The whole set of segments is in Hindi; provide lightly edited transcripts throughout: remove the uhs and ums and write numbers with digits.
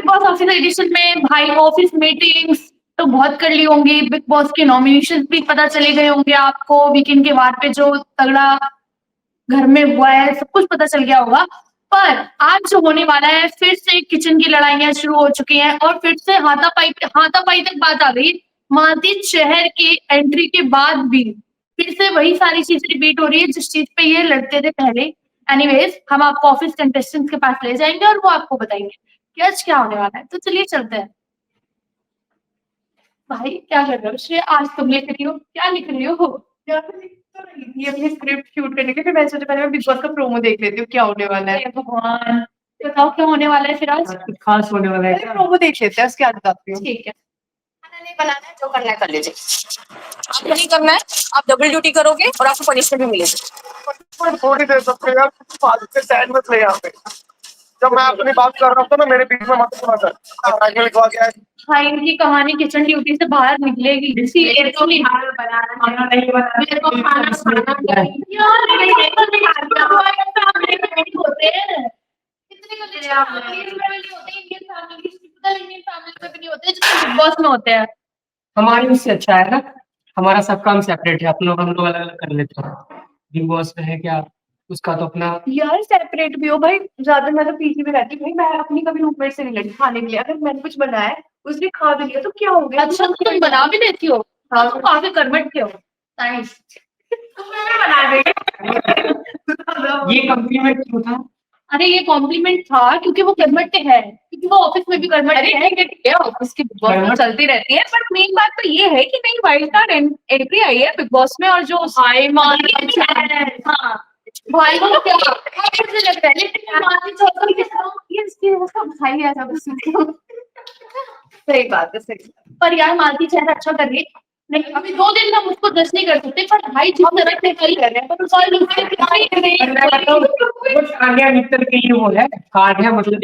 बॉस ऑफिस एडिशन में भाई ऑफिस मीटिंग्स तो बहुत कर ली होंगी। बिग बॉस के नॉमिनेशन भी पता चले गए होंगे आपको। वीकेंड के वार पे जो तगड़ा घर में हुआ है सब कुछ पता चल गया होगा। पर आज जो होने वाला है फिर से किचन की लड़ाइयां शुरू हो चुकी हैं और फिर से हाथापाई तक बात आ गई। मालती शहर के एंट्री के बाद भी फिर से वही सारी चीजें रिपीट हो रही है जिस चीज पे ये लड़ते थे पहले। एनीवेज हम आपको ऑफिस कंटेस्टेंट्स के पास ले जाएंगे और वो आपको बताएंगे कि आज क्या होने वाला है। तो चलिए चलते हैं। भाई क्या कर रहे हो श्रेया? आज तुम लिख रही हो, क्या लिख रही हो? यार मैं लिख तो रही थी अपनी स्क्रिप्ट शूट करने के, फिर मैंने सोचा पहले मैं बिग बॉस का प्रोमो देख लेती हूँ क्या होने वाला है। भगवान, बताओ क्या होने वाला है फिर आज? कुछ खास होने वाला है पहले प्रोमो देख लेते हैं उसके बाद बताती हूँ। ठीक है। खाना नहीं बनाना है, जो करना है कर लीजिए। आपको नहीं करना है, आप डबल ड्यूटी करोगे और आपको पनिशमेंट भी मिलेगी। थोड़ी देर तक यार फालतू के टाइम मत ले यहाँ पे। जब मैं अपनी बात कर रहा हूँ तो ना मेरे बीच में मत सुना कर। लिखवा गया है हाँ, इनकी कहानी किचन ड्यूटी से बाहर निकलेगी। सीरियसली खाना नहीं बनाना, मेरे को खाना बनाना यार होते हैं कितने का ले आप इंडियन फैमिली होते हैं। इंडियन फैमिली इंडियन फैमिली में भी नहीं होते जितने बिग बॉस में होते हैं। हमारी उससे अच्छा है ना, हमारा सब काम सेपरेट है, हम लोग अलग अलग कर लेते हैं। बिग बॉस में है क्या, उसका तो अपना यार सेपरेट भी हो भाई। ज्यादा मैं तो पीजी में रहती भाई, मैं अपनी कभी रूममेट से नहीं लड़ी खाने के लिए। अगर मैंने कुछ बनाया है उसने खा भी लिया तो क्या हो गया? अच्छा तुम बना भी लेती हो? हाँ तुम काफी कर्मठ के हो। नाइस। तुम्हें बना देगी। ये कॉम्प्लीमेंट क्यों था? अरे ये कॉम्प्लीमेंट था क्योंकि वो कर्मठ है, क्योंकि वो ऑफिस में भी कर्मठ है। ठीक है ऑफिस की बिग बॉस में चलती रहती है, बट मेन बात तो ये है कि नई वाइल्ड कार्ड एंट्री आई है बिग बॉस में और जो हाई मार्केट है। हाँ भाई वो क्या मुझे लग रहा है लेकिन मानती चौधरी के साथ ये इसकी उसका भाई ऐसा कुछ नहीं। सही बात है, सही। पर यार मालती चेहरा अच्छा कर रही है। नहीं अभी 2 दिन हम उसको जज नहीं कर सकते, पर भाई जिस तरह से कल कर रहे हैं पर उसका कान्या मित्र के लिए वो है कार्ड है मतलब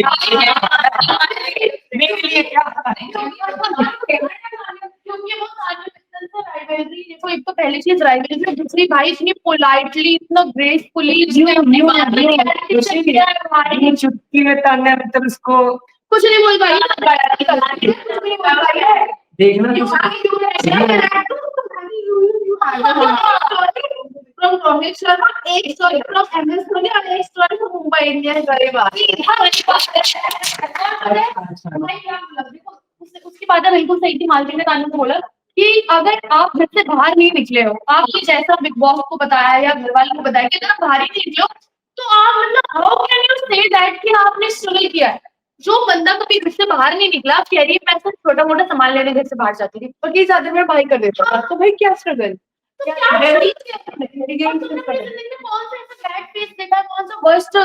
क्योंकि वो राइवलरी देखो। एक तो पहली चीज राइवलरी, दूसरी भाई इतनी पोलाइटली इतना ग्रेसफुली चुटकी में कान्या मित्र उसको कुछ नहीं बोल पाई। कुछ नहीं बोल पाई है। देखना from Rohit Sharma, एक स्टोरी from MS धोनी और एक स्टोरी from मुंबई इंडियंस। अरे वाह उसकी बात बिल्कुल सही थी। मालती ने कानून को बोला कि अगर आप घर से बाहर नहीं निकले हो, आपने जैसा बिग बॉस को बताया या घर वालों को बताया कि अगर आप बाहर ही नहीं निकले हो तो आप मतलब how can you say that कि आपने स्ट्रगल किया है। जो बंदा कभी घर से बाहर नहीं निकला, कह रही है मैं सिर्फ छोटा मोटा सामान लेने घर से बाहर जाती थी और ये ज्यादा मेरा भाई कर देता था। तो भाई क्या स्ट्रगल, कौन सा वर्स्ट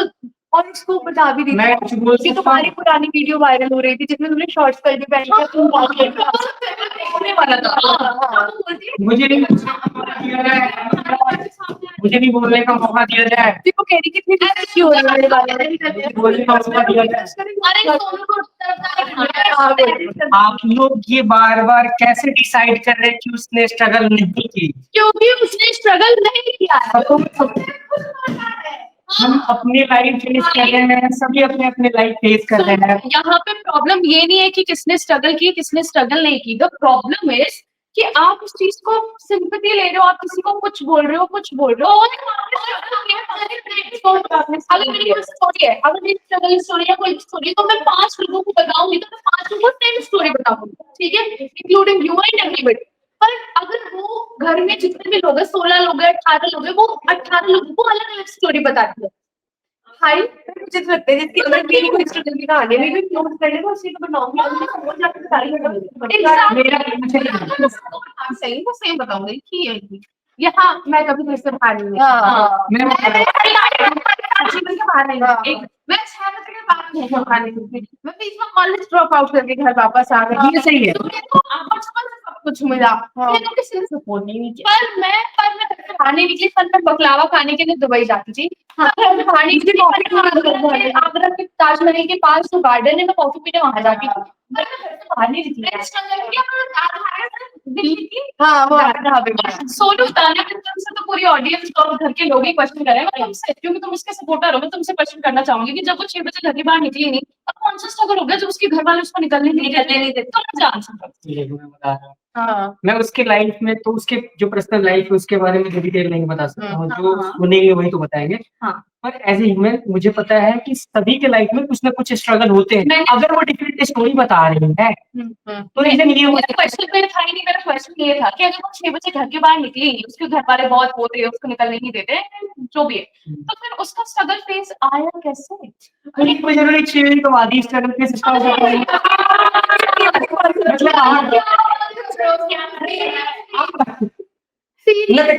और इसको बता भी रही थी। तुम्हारी पुरानी वीडियो वायरल हो रही थी जिसमें तुमने शॉर्ट्स कर भी पहने वाला था। मुझे नहीं बोलने का मौका दिया जाए। वो कह रही कितनी अच्छी हो रही है। आप लोग ये बार बार कैसे डिसाइड कर रहे हैं कि उसने स्ट्रगल नहीं की? क्योंकि उसने स्ट्रगल नहीं किया है। हम अपनी लाइफ फेस कर रहे हैं, सभी अपने अपने लाइफ फेस कर रहे हैं। यहाँ पे प्रॉब्लम ये नहीं है कि किसने स्ट्रगल की किसने स्ट्रगल नहीं की। द प्रॉब्लम इज कि आप उस चीज को सिंपैथी ले रहे हो, आप किसी को कुछ बोल रहे हो अगर मेरी कोई स्टोरी है, अगर मेरी स्ट्रगल स्टोरी है कोई स्टोरी, तो मैं 5 लोगों को बताऊंगी तो मैं 5 लोगों को सेम स्टोरी बताऊंगी, ठीक है, इंक्लूडिंग यू एंड एवरीबॉडी। पर अगर वो घर में जितने भी लोग हैं 16 लोग हैं 18 लोग हैं, वो 18 लोगों को अलग अलग स्टोरी बताती है। भाई मुझे तो लगता है जिसकी अगर मेरी कोई स्ट्रगल की कहानी है, मैं क्लोज कर लेगा उसी को बनाऊंगी और जाकर सारी सही वो सेम बताऊंगी कि है यहाँ मैं कभी घर से बाहर नहीं मैं 6 बजे के बाद नहीं खाने की। मैं बीच में कॉलेज ड्रॉप आउट करके घर वापस आ गई। ये सही है। सब कुछ मिला तो किसी ने सपोर्ट नहीं किया। पर मैं घर से बाहर नहीं निकली। पर मैं बकलावा खाने के लिए दुबई जाती थी। आगरा के ताजमहल के पास जो गार्डन है, मैं कॉफी पीने वहां जाती थी। बाहर नहीं निकली। दिल्ली की हाँ वो हाँ बिल्कुल। सोनू तान्या मित्तल से तो पूरी ऑडियंस और घर के लोग ही क्वेश्चन कर रहे हैं। मैं तुमसे, क्योंकि तुम उसके सपोर्टर हो, मैं तुमसे क्वेश्चन करना चाहूंगी कि जब वो 6 बजे घर के बाहर निकली नहीं, अब कौन सा स्ट्रगल हो गया जो उसके घर वाले उसको निकलने नहीं देते? तो मुझे आंसर दो। देखो मैं बता रहा हूँ, हाँ मैं उसके लाइफ में तो उसके जो पर्सनल लाइफ है उसके बारे में डिटेल नहीं बता सकता हूँ, जो हाँ। सुनेंगे वही तो बताएंगे। हाँ। पर एज ए ह्यूमन मुझे पता है कि सभी के लाइफ में कुछ ना कुछ स्ट्रगल होते हैं। मैंने- अगर वो डिफरेंट स्टोरी बता रही है तो रीजन ये मेरा क्वेश्चन तो ये था ही नहीं, मेरा क्वेश्चन ये था कि अगर वो 6 बजे घर के बाहर निकली, उसके घर वाले बहुत बोलते हैं, उसको निकलने नहीं देते, जो भी है, तो फिर उसका स्ट्रगल फेस आया कैसे? कोई जरूरी चीज तो आदि स्ट्रगल के सिस्टम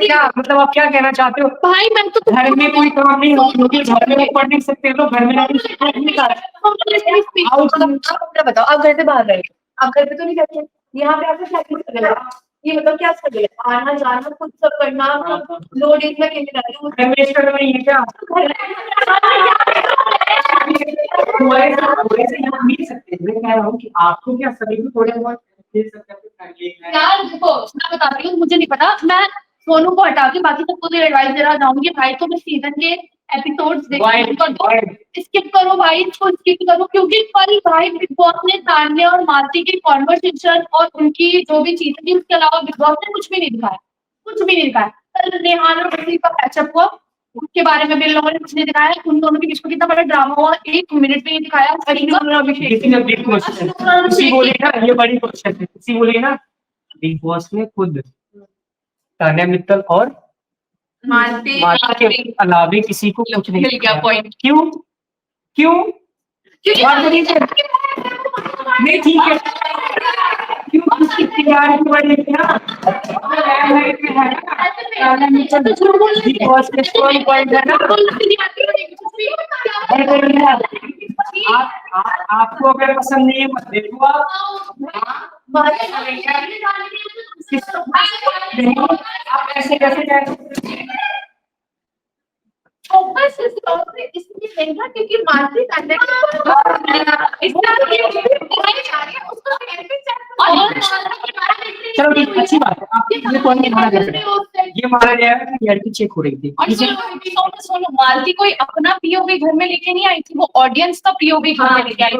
क्या मतलब आप क्या कहना चाहते हो? भाई मैं तो घर में कोई काम नहीं होती, घर में वो पढ़ नहीं सकते लोग, घर में आप बताओ, आप घर से बाहर रहे, आप घर पे तो नहीं करते, यहाँ पे आपको क्या स्ट्रगल है? ये मतलब क्या स्ट्रगल है? आना जाना खुद सब करना, लोड इतना केले डाली घर में स्ट्रगल नहीं है क्या? हमारे से यहाँ मिल सकते हैं। मैं कह रहा हूँ कि आपको क्या सभी को थोड़े बहुत दे सकते हैं। यार देखो, मैं बता रही हूँ, मुझे नहीं पता, मैं सोनू को हटा के बाकी सबको तो एडवाइस दे रहा जाऊंगी भाई, तो मैं सीजन के एपिसोड्स स्किप करो भाई, इसको स्किप करो, क्योंकि कल भाई बिग बॉस ने तान्या और मालती की कॉन्वर्सेशन और उनकी जो भी चीजें थी, उसके अलावा बिग बॉस ने कुछ भी नहीं दिखाया, कुछ भी नहीं दिखाया। कल नेहान और बद्री का पैचअप हुआ, उसके बारे में भी इन लोगों ने कुछ नहीं दिखाया, उन दोनों के बीच में कितना बड़ा ड्रामा हुआ, 1 मिनट भी नहीं दिखाया। उसी बोले ना, ये बड़ी क्वेश्चन है, उसी बोले ना बिग बॉस ने खुद तान्या मित्तल और मालती के अलावे किसी को कुछ नहीं मिल गया पॉइंट। क्यों क्यों नहीं ठीक है, क्यों उसकी तैयारी की वजह से ना बिग बॉस के स्ट्रॉन्ग पॉइंट है ना। आपको अगर पसंद नहीं है मत देखो आप ऐसे कैसे इसलिए महंगा क्योंकि मालती चलो ठीक, अच्छी बात है, आप ये पॉइंट माना जाएगा, ये माना जाएगा कि लड़की चेक हो रही थी। सुनो, मालती कोई अपना पीओवी घर में लेके नहीं आई थी, वो ऑडियंस का पीओवी घर में लेके आई थी।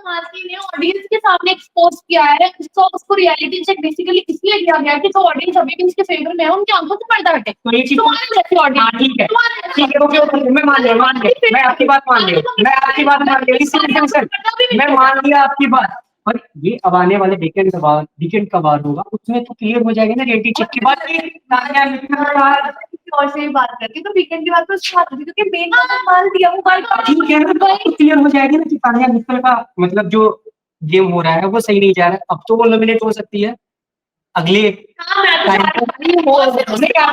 मालती ने ऑडियंस के सामने एक्सपोज किया है, उसको रियलिटी चेक बेसिकली इसलिए दिया गया कि जो ऑडियंस अभी भी उसके फेवर में है, उनकी आंखों से पर्दा हटे। तो ये चीज ठीक है, ओके, मैं मान लिया, मैं आपकी बात मान लिया, मैं मान लिया आपकी बात। पर ये अब आने वाले वीकेंड का बाद होगा, उसमें तो क्लियर हो जाएगा ना रियलिटी चेक के बाद और से भी बात करती तो वीकेंड की बात तो उसकी बात होती, क्योंकि मेन माल दिया वो बात ठीक है ना, क्लियर हो जाएगी ना कि तान्या मित्तल का मतलब जो गेम हो रहा है वो सही नहीं जा रहा है, अब तो वो नॉमिनेट हो सकती है अगले आपका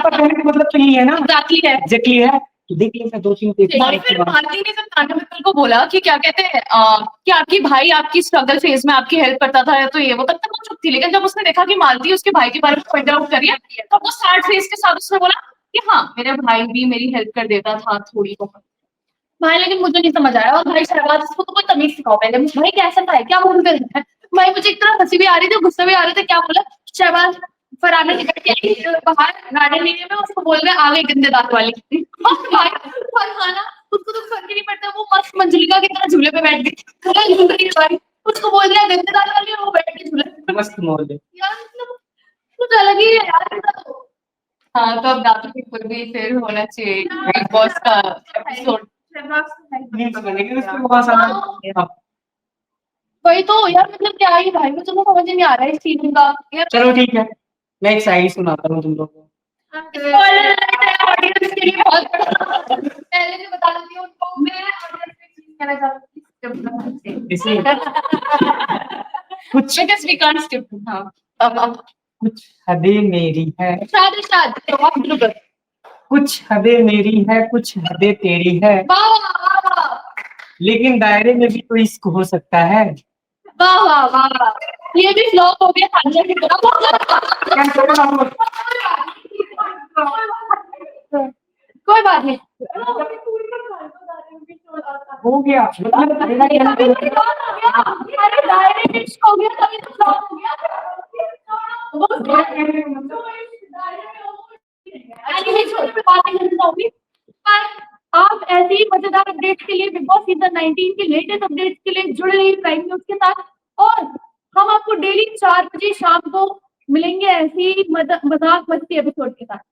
कहने का मतलब तो यही है ना, एग्जैक्टली है। तो देख लेंगे 2-3 मालती ने जब तान्या मित्तल को बोला कि क्या कहते हैं कि आपकी भाई आपकी स्ट्रगल फेज में आपकी हेल्प करता था, तो ये वो तब तक वो चुप थी, लेकिन जब उसने देखा कि मालती उसके भाई के बारे में पॉइंट आउट करिए, तो वो स्टार्ट फेज के साथ उसने बोला कि हाँ मेरा भाई भी मेरी हेल्प कर देता था थोड़ी बहुत भाई, लेकिन मुझे नहीं समझ आया। और भाई शहबाज, इसको तो कोई तमीज सिखाओ पहले, भाई कैसा था है, क्या बोलते हैं भाई, मुझे इतना हंसी भी आ रही थी, गुस्सा भी आ रहे थे, क्या बोला शहबाज फरहाना टिकट के बाहर गार्डन एरिया में, उसको बोल रहे आगे गंदे दांत वाली भाई फरहाना उसको तो फर्क ही नहीं पड़ता, वो मस्त मंजुलिका की तरह झूले पे बैठ गई, उसको बोल दिया गंदे दांत वाली और वो बैठ के झूले पे मस्त मॉल है यार, मतलब कुछ अलग ही है यार। हाँ, तो अब दांतों की खुद भी फिर होना चाहिए बिग बॉस का एपिसोड। वही तो यार, मतलब क्या ही भाई, मुझे तो समझ नहीं आ रहा है इस सीजन का यार। चलो ठीक है, मैं एक शायरी सुनाता हूँ तुम लोगों को। ऑडियंस के लिए बहुत पहले से बता देती हूँ उनको, मैं ऑडियंस से चीज कहना चाहती हूँ कुछ because we can't skip। हाँ, अब कुछ हदें मेरी है, शायद कुछ हदें मेरी है, कुछ हदें तेरी है, वाह वाह वाह लेकिन दायरे में भी तो इश्क हो सकता है। वाह वाह वाह, ये भी फ्लॉप हो गया तान्या की तरह। कोई बात नहीं, हो गया मतलब मेरा कहना अभी तो flop हो गया। अरे direct hit हो गया तभी तो flop हो गया। वो एनिमेशन पे बातें करना होगी। पर आप ऐसी ही मजेदार अपडेट्स के लिए बिग बॉस सीजन 19 के लेटेस्ट अपडेट्स के लिए जुड़े रहिए प्राइम न्यूज के साथ और हम आपको डेली 4 बजे शाम को मिलेंगे ऐसी ही मजाक मस्ती एपिसोड के साथ।